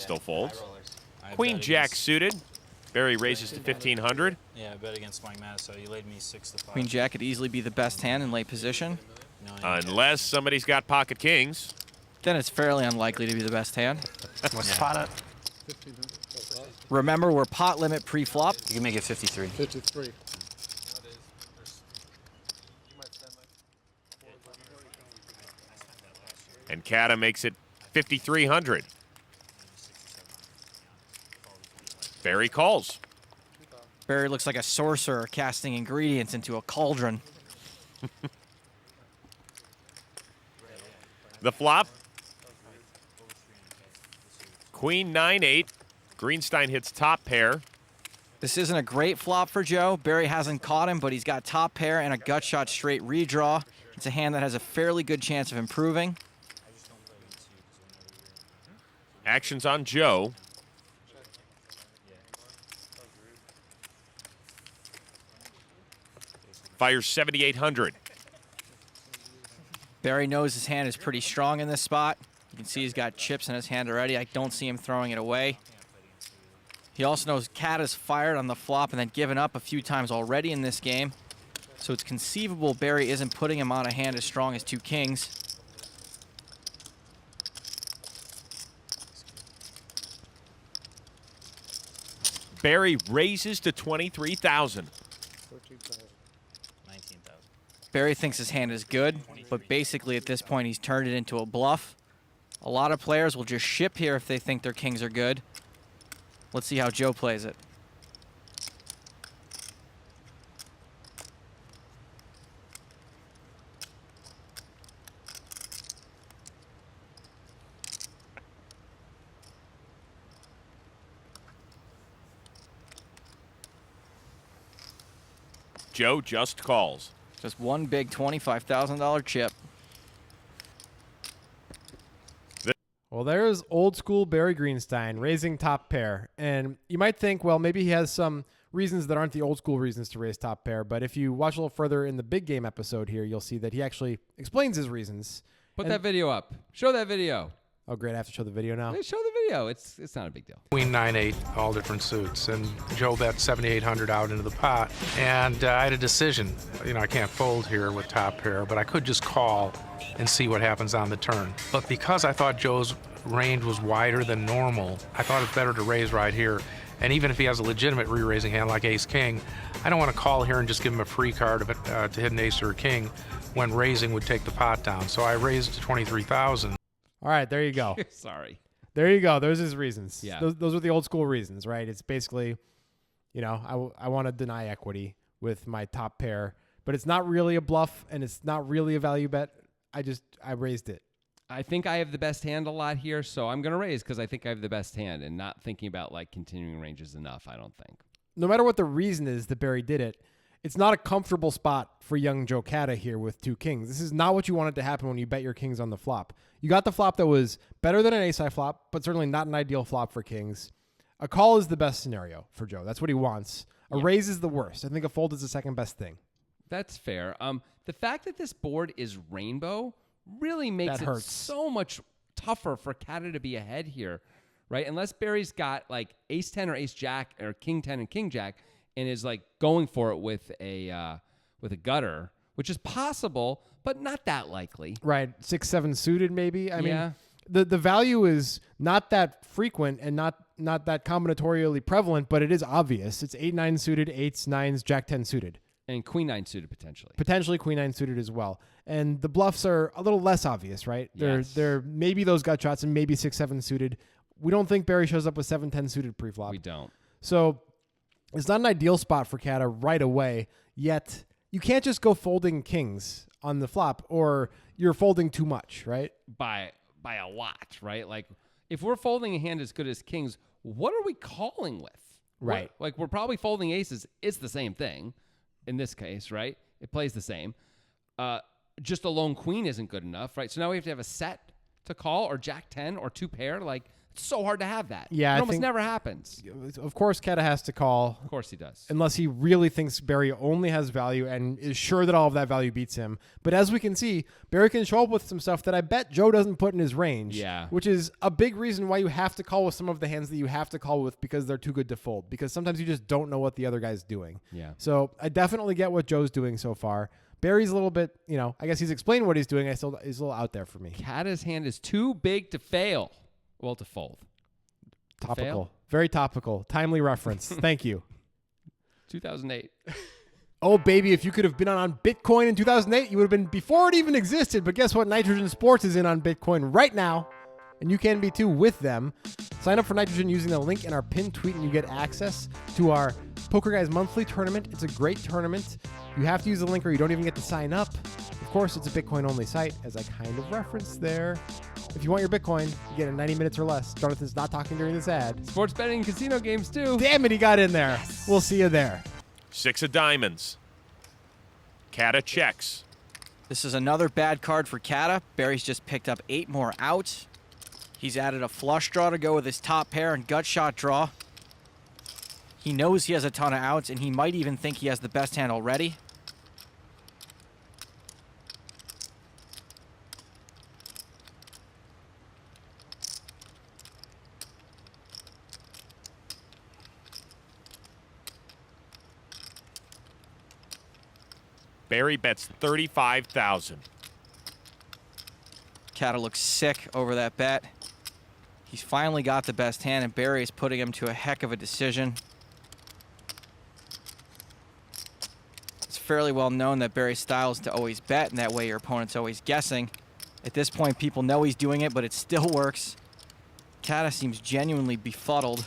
still folds. Queen Jack suited. Barry raises to 1,500. Yeah, I bet against Mike Mattis, so you laid me 6 to 5. Queen Jack could easily be the best hand in late position. Unless somebody's got pocket kings. Then it's fairly unlikely to be the best hand. What's spot it? Remember, we're pot limit pre-flop. You can make it 53. 53. And Cada makes it 5,300. Barry calls. Barry looks like a sorcerer casting ingredients into a cauldron. The flop. Queen 9-8. Greenstein hits top pair. This isn't a great flop for Joe. Barry hasn't caught him, but he's got top pair and a gut shot straight redraw. It's a hand that has a fairly good chance of improving. Actions on Joe. Fires 7,800. Barry knows his hand is pretty strong in this spot. You can see he's got chips in his hand already. I don't see him throwing it away. He also knows Cada's fired on the flop and then given up a few times already in this game. So it's conceivable Barry isn't putting him on a hand as strong as 2 kings. Barry raises to 23,000. 19,000. Barry thinks his hand is good, but basically at this point he's turned it into a bluff. A lot of players will just ship here if they think their kings are good. Let's see how Joe plays it. Joe just calls. Just one big $25,000 chip. Well, there's old school Barry Greenstein raising top pair. And you might think, well, maybe he has some reasons that aren't the old school reasons to raise top pair. But if you watch a little further in the big game episode here, you'll see that he actually explains his reasons. Put that video up. Show that video. Oh, great. I have to show the video now. Show the video. It's not a big deal. Queen 9-8, all different suits, and Joe bet 7,800 out into the pot, and I had a decision. You know, I can't fold here with top pair, but I could just call and see what happens on the turn. But because I thought Joe's range was wider than normal, I thought it's better to raise right here. And even if he has a legitimate re-raising hand like ace-king, I don't want to call here and just give him a free card of it, to hit an ace or a king when raising would take the pot down. So I raised to 23,000. All right, there you go. Sorry. There you go. Those are his reasons. Yeah. Those are the old school reasons, right? It's basically, you know, I want to deny equity with my top pair, but it's not really a bluff and it's not really a value bet. I raised it. I think I have the best hand a lot here, so I'm going to raise because I think I have the best hand and not thinking about like continuing range is enough, I don't think. No matter what the reason is that Barry did it, it's not a comfortable spot for young Joe Cada here with 2 kings. This is not what you wanted to happen when you bet your kings on the flop. You got the flop that was better than an ace-high flop, but certainly not an ideal flop for kings. A call is the best scenario for Joe. That's what he wants. A raise is the worst. I think a fold is the second best thing. That's fair. The fact that this board is rainbow really makes it so much tougher for Cada to be ahead here, right? Unless Barry's got like ace-10 or ace-jack or king-10 and king-jack and is like going for it with a gutter, which is possible, but not that likely. Right. 6-7 suited maybe. I mean, the value is not that frequent and not that combinatorially prevalent, but it is obvious. It's 8-9 suited, 8s, 9s, jack-10 suited. And queen-9 suited potentially. Potentially queen-9 suited as well. And the bluffs are a little less obvious, right? Yes. They're maybe those gut shots and maybe 6-7 suited. We don't think Barry shows up with 7-10 suited pre-flop. We don't. So it's not an ideal spot for Cada right away, yet you can't just go folding kings on the flop or you're folding too much, right? By a lot, right? Like if we're folding a hand as good as kings, what are we calling with? Right. Like we're probably folding aces. It's the same thing in this case, right? It plays the same. Just a lone queen isn't good enough, right? So now we have to have a set to call or jack 10 or 2 pair. Like so hard to have that. Yeah, it I almost think- never happens. Of course, Cada has to call. Of course he does. Unless he really thinks Barry only has value and is sure that all of that value beats him. But as we can see, Barry can show up with some stuff that I bet Joe doesn't put in his range. Yeah. Which is a big reason why you have to call with some of the hands that you have to call with because they're too good to fold. Because sometimes you just don't know what the other guy's doing. Yeah. So I definitely get what Joe's doing so far. Barry's a little bit, I guess he's explained what he's doing. He's a little out there for me. Cada's hand is too big to fail. Well, to fold. Topical. Fail? Very topical. Timely reference. Thank you. 2008. Oh, baby, if you could have been on Bitcoin in 2008, you would have been before it even existed. But guess what? Nitrogen Sports is in on Bitcoin right now, and you can be too with them. Sign up for Nitrogen using the link in our pinned tweet, and you get access to our Poker Guys monthly tournament. It's a great tournament. You have to use the link or you don't even get to sign up. Of course, it's a Bitcoin-only site, as I kind of referenced there. If you want your Bitcoin, you get it in 90 minutes or less. Jonathan's not talking during this ad. Sports betting and casino games, too. Damn it, he got in there. Yes. We'll see you there. 6 of diamonds. Cada checks. This is another bad card for Cada. Barry's just picked up 8 more outs. He's added a flush draw to go with his top pair and gut shot draw. He knows he has a ton of outs, and he might even think he has the best hand already. Barry bets 35,000. Cada looks sick over that bet. He's finally got the best hand, and Barry is putting him to a heck of a decision. It's fairly well known that Barry's style is to always bet, and that way your opponent's always guessing. At this point, people know he's doing it, but it still works. Cada seems genuinely befuddled.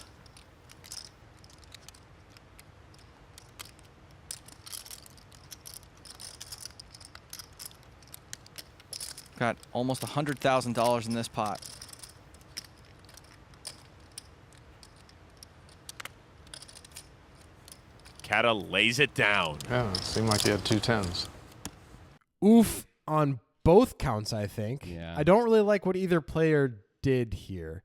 Got almost $100,000 in this pot. Cada lays it down. Yeah, it seemed like he had 2 10s. Oof on both counts, I think. Yeah. I don't really like what either player did here.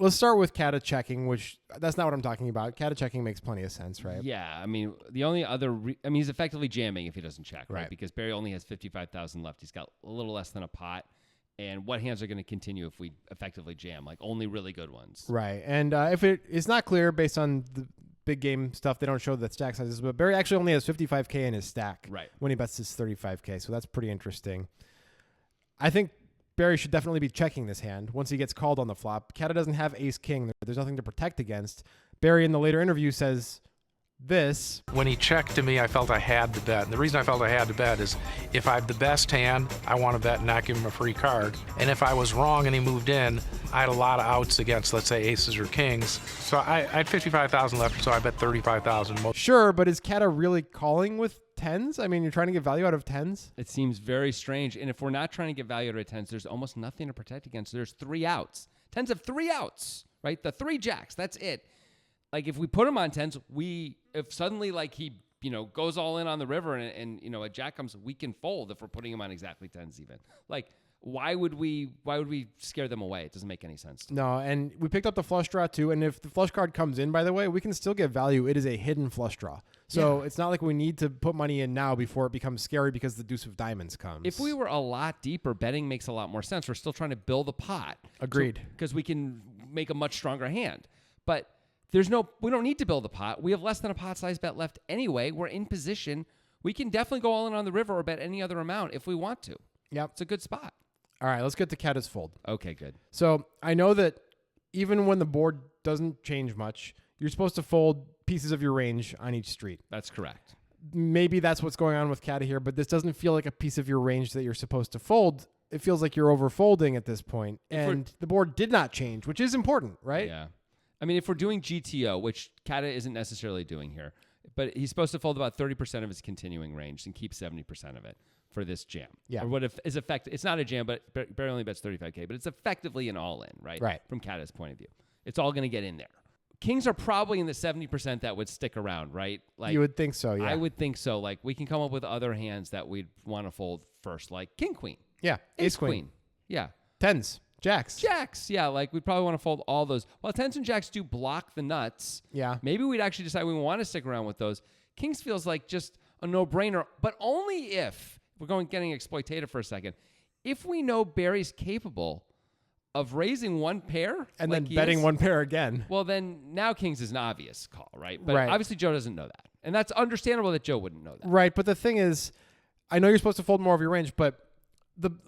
Let's start with Cada checking, which that's not what I'm talking about. Cada checking makes plenty of sense, right? Yeah, I mean, the only other, he's effectively jamming if he doesn't check, right? Right. Because Barry only has 55,000 left. He's got a little less than a pot. And what hands are going to continue if we effectively jam? Like only really good ones. Right. And if it is not clear based on the big game stuff, they don't show that stack sizes, but Barry actually only has 55K in his stack Right. when he bets his 35K. So that's pretty interesting. I think Barry should definitely be checking this hand once he gets called on the flop. Cada doesn't have ace-king. There's nothing to protect against. Barry in the later interview says this. When he checked to me, I felt I had to bet. And the reason I felt I had to bet is if I have the best hand, I want to bet and not give him a free card. And if I was wrong and he moved in, I had a lot of outs against, let's say, aces or kings. So I had 55,000 left, so I bet 35,000. Sure, but is Cada really calling with tens? I mean, you're trying to get value out of tens? It seems very strange. And if we're not trying to get value out of tens, there's almost nothing to protect against. There's 3 outs. Tens have 3 outs, right? The 3 jacks, that's it. Like if we put him on tens, if suddenly like he, goes all in on the river and a jack comes, we can fold if we're putting him on exactly tens even. Like why would we scare them away? It doesn't make any sense. No, and we picked up the flush draw too, and if the flush card comes in, by the way, we can still get value. It is a hidden flush draw. So It's not like we need to put money in now before it becomes scary because the dooce of diamonds comes. If we were a lot deeper, betting makes a lot more sense. We're still trying to build a pot. Agreed. Because we can make a much stronger hand. But we don't need to build a pot. We have less than a pot size bet left anyway. We're in position. We can definitely go all in on the river or bet any other amount if we want to. Yep. It's a good spot. All right, let's get to Cada's fold. Okay, good. So I know that even when the board doesn't change much, you're supposed to fold pieces of your range on each street. That's correct. Maybe that's what's going on with Cada here, but this doesn't feel like a piece of your range that you're supposed to fold. It feels like you're overfolding at this point, and the board did not change, which is important, right? Yeah. I mean, if we're doing GTO, which Cada isn't necessarily doing here, but he's supposed to fold about 30% of his continuing range and keep 70% of it for this jam. Yeah. Or what if is effective? It's not a jam, but Barry only bets 35K, but it's effectively an all-in, right? Right. From Cada's point of view, it's all going to get in there. Kings are probably in the 70% that would stick around, right? Like You would think so, yeah. I would think so. Like we can come up with other hands that we'd want to fold first, like King Queen. Yeah, ace queen. Yeah. Tens. Jacks. Yeah, like we'd probably want to fold all those. While 10s and jacks do block the nuts, Yeah. maybe we'd actually decide we want to stick around with those. Kings feels like just a no-brainer, but only if we're getting exploitative for a second. If we know Barry's capable of raising one pair And like then betting one pair again. well, then now Kings is an obvious call, right? But Right. obviously Joe doesn't know that, and that's understandable that Joe wouldn't know that. Right, but the thing is, I know you're supposed to fold more of your range, but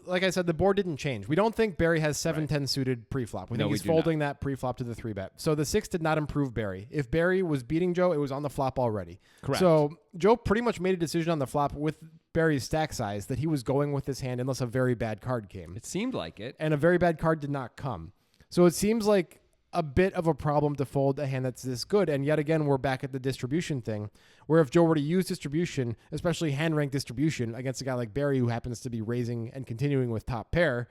like I said, the board didn't change. We don't think Barry has 7-10 suited pre-flop. We No, think we he's do folding that pre-flop to the 3-bet. So the 6 did not improve Barry. If Barry was beating Joe, it was on the flop already. Correct. So Joe pretty much made a decision on the flop with Barry's stack size that he was going with this hand unless a very bad card came. It seemed like it. And a very bad card did not come. So it seems like a bit of a problem to fold a hand that's this good. And yet again, we're back at the distribution thing, where if Joe were to use distribution, especially hand rank distribution, against a guy like Barry who happens to be raising and continuing with top pair,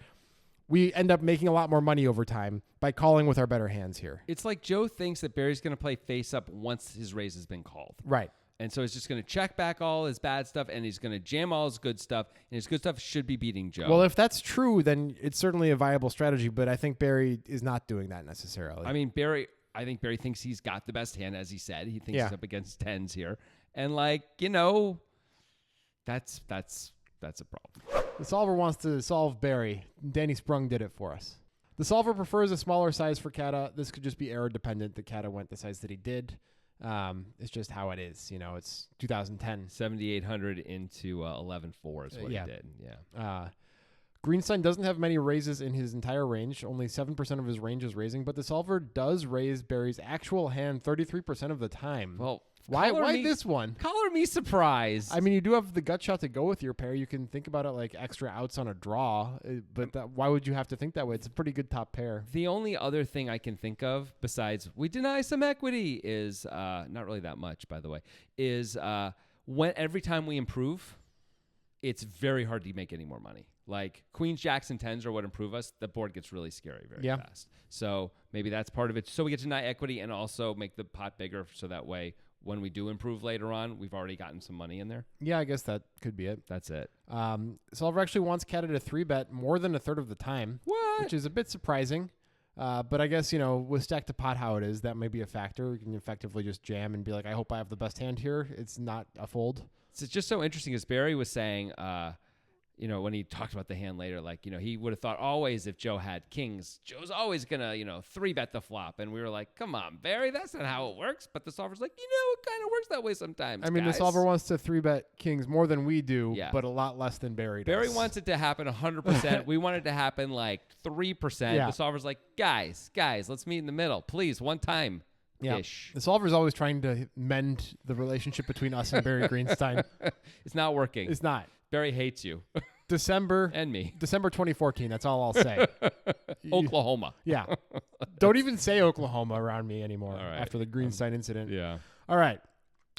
we end up making a lot more money over time by calling with our better hands here. It's like Joe thinks that Barry's going to play face up once his raise has been called. Right. And so he's just going to check back all his bad stuff, and he's going to jam all his good stuff, and his good stuff should be beating Joe. Well, if that's true, then it's certainly a viable strategy, but I think Barry is not doing that necessarily. I think Barry thinks he's got the best hand, as he said. He thinks he's up against 10s here. And, that's a problem. The solver wants to solve Barry. Danny Sprung did it for us. The solver prefers a smaller size for Cada. This could just be error dependent that Cada went the size that he did. It's just how it is. It's 2010. 7,800 into 11.4 is what he did. Yeah. Greenstein doesn't have many raises in his entire range. Only 7% of his range is raising, but the solver does raise Barry's actual hand 33% of the time. Well, why this one? Color me surprised. I mean, you do have the gut shot to go with your pair. You can think about it like extra outs on a draw, but why would you have to think that way? It's a pretty good top pair. The only other thing I can think of besides we deny some equity is not really that much, by the way, is when every time we improve, it's very hard to make any more money. Like queens, jacks, and 10s are what improve us. The board gets really scary very fast. So maybe that's part of it. So we get to deny equity and also make the pot bigger so that way when we do improve later on, we've already gotten some money in there. Yeah, I guess that could be it. That's it. Solver actually wants Cada to 3-bet more than a third of the time. What? Which is a bit surprising. But I guess, with stack to pot how it is, that may be a factor. You can effectively just jam and be like, I hope I have the best hand here. It's not a fold. It's just so interesting as Barry was saying, when he talked about the hand later, he would have thought always if Joe had kings, Joe's always going to, 3-bet the flop. And we were like, come on, Barry, that's not how it works. But the solver's like, it kind of works that way sometimes. I mean, guys. the solver wants to 3-bet kings more than we do, but a lot less than Barry does. Barry wants it to happen 100%. We want it to happen 3%. Yeah. The solver's like, guys, let's meet in the middle. Please, one time. Yeah. Ish. The solver's always trying to mend the relationship between us and Barry Greenstein. It's not working. It's not. Barry hates you. December and me. December 2014. That's all I'll say. Oklahoma. Yeah. Don't even say Oklahoma around me anymore right. after the Greenstein incident. Yeah. All right.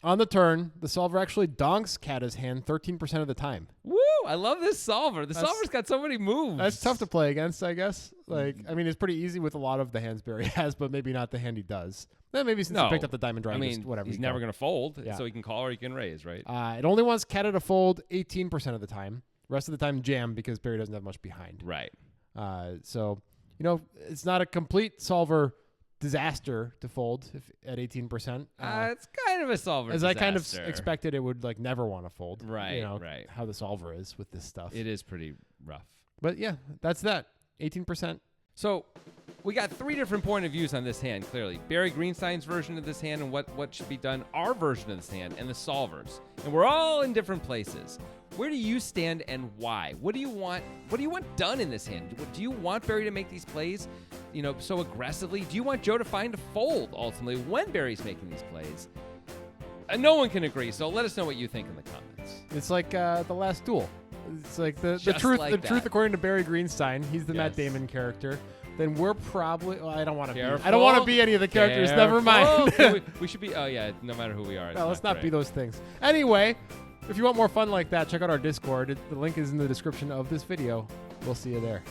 On the turn, the solver actually donks Cada's hand 13% of the time. Woo! I love this solver. The solver's got so many moves. That's tough to play against, I guess. It's pretty easy with a lot of the hands Barry has, but maybe not the hand he does. Then maybe since he picked up the diamond drive, whatever. He's never going to fold, so he can call or he can raise, right? It only wants Cada to fold 18% of the time. Rest of the time, jam because Barry doesn't have much behind. Right. So, it's not a complete solver disaster to fold at 18%. It's kind of a solver as disaster. I kind of expected it would never want to fold. Right, right. How the solver is with this stuff. It is pretty rough. But yeah, that's that. 18%. So we got 3 different point of views on this hand, clearly. Barry Greenstein's version of this hand and what should be done, our version of this hand, and the solvers. And we're all in different places. Where do you stand and why? What do you want done in this hand? Do you want Barry to make these plays, so aggressively? Do you want Joe to find a fold ultimately when Barry's making these plays? No one can agree, so let us know what you think in the comments. It's like the last duel. It's like the truth. Like the truth according to Barry Greenstein. He's the Matt Damon character. Then we're probably. Well, I don't want to be. I don't want to be any of the characters. Never mind. we should be. Oh yeah, no matter who we are. Well, let's not be those things. Anyway, if you want more fun like that, check out our Discord. The link is in the description of this video. We'll see you there.